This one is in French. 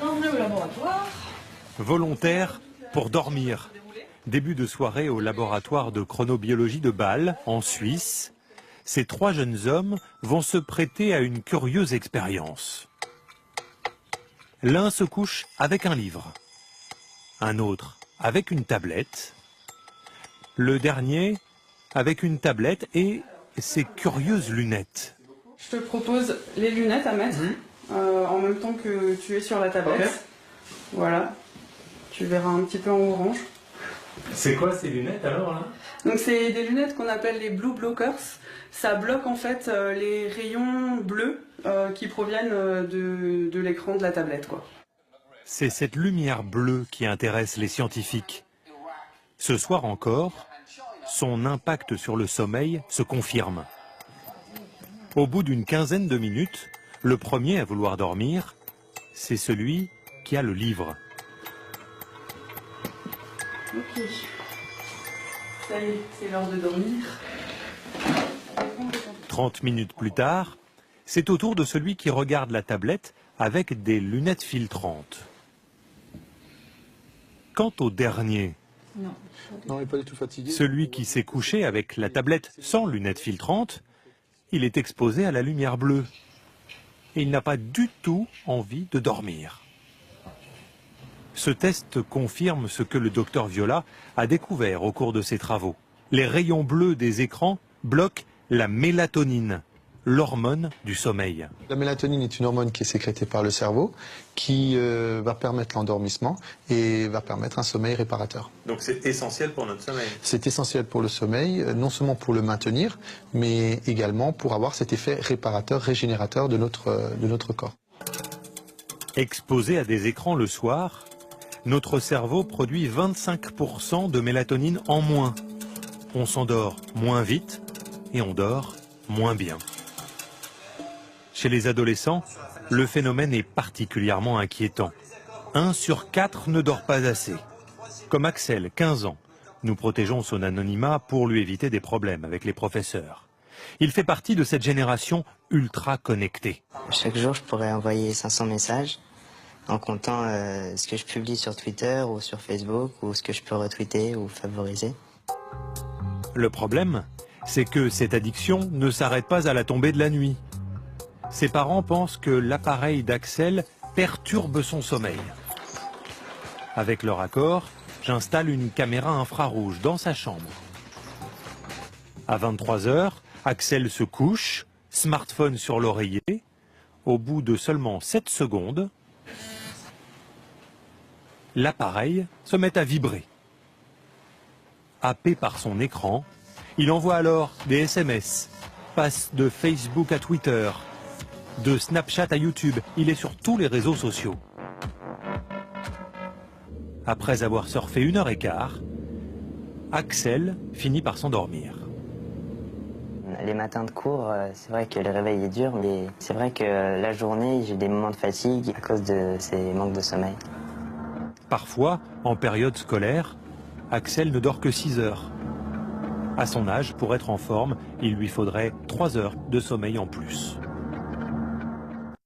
Bienvenue au laboratoire. Volontaire pour dormir. Début de soirée au laboratoire de chronobiologie de Bâle, en Suisse. Ces trois jeunes hommes vont se prêter à une curieuse expérience. L'un se couche avec un livre, un autre avec une tablette, le dernier avec une tablette et ses curieuses lunettes. Je te propose les lunettes à mettre en même temps que tu es sur la tablette. Okay. Voilà, tu verras un petit peu en orange. C'est quoi ces lunettes alors là? Donc c'est des lunettes qu'on appelle les blue blockers. Ça bloque en fait les rayons bleus qui proviennent de l'écran de la tablette, quoi. C'est cette lumière bleue qui intéresse les scientifiques. Ce soir encore, son impact sur le sommeil se confirme. Au bout d'une quinzaine de minutes, le premier à vouloir dormir, c'est celui qui a le livre. Ok. Ça y est, c'est l'heure de dormir. 30 minutes plus tard, c'est au tour de celui qui regarde la tablette avec des lunettes filtrantes. Quant au dernier, non, il n'est pas du tout fatigué. Celui qui s'est couché avec la tablette sans lunettes filtrantes, il est exposé à la lumière bleue. Et il n'a pas du tout envie de dormir. Ce test confirme ce que le docteur Viola a découvert au cours de ses travaux. Les rayons bleus des écrans bloquent la mélatonine, l'hormone du sommeil. La mélatonine est une hormone qui est sécrétée par le cerveau, qui va permettre l'endormissement et va permettre un sommeil réparateur. Donc c'est essentiel pour notre sommeil? C'est essentiel pour le sommeil, non seulement pour le maintenir, mais également pour avoir cet effet réparateur, régénérateur de notre corps. Exposé à des écrans le soir, notre cerveau produit 25% de mélatonine en moins. On s'endort moins vite et on dort moins bien. Chez les adolescents, le phénomène est particulièrement inquiétant. 1 sur 4 ne dort pas assez. Comme Axel, 15 ans. Nous protégeons son anonymat pour lui éviter des problèmes avec les professeurs. Il fait partie de cette génération ultra connectée. Chaque jour, je pourrais envoyer 500 messages en comptant ce que je publie sur Twitter ou sur Facebook ou ce que je peux retweeter ou favoriser. Le problème, c'est que cette addiction ne s'arrête pas à la tombée de la nuit. Ses parents pensent que l'appareil d'Axel perturbe son sommeil. Avec leur accord, j'installe une caméra infrarouge dans sa chambre. À 23 h, Axel se couche, smartphone sur l'oreiller. Au bout de seulement 7 secondes, l'appareil se met à vibrer. Happé par son écran, il envoie alors des SMS, passe de Facebook à Twitter, de Snapchat à YouTube, il est sur tous les réseaux sociaux. Après avoir surfé 1h15, Axel finit par s'endormir. Les matins de cours, c'est vrai que le réveil est dur, mais c'est vrai que la journée, j'ai des moments de fatigue à cause de ces manques de sommeil. Parfois, en période scolaire, Axel ne dort que 6 heures. À son âge, pour être en forme, il lui faudrait 3 heures de sommeil en plus.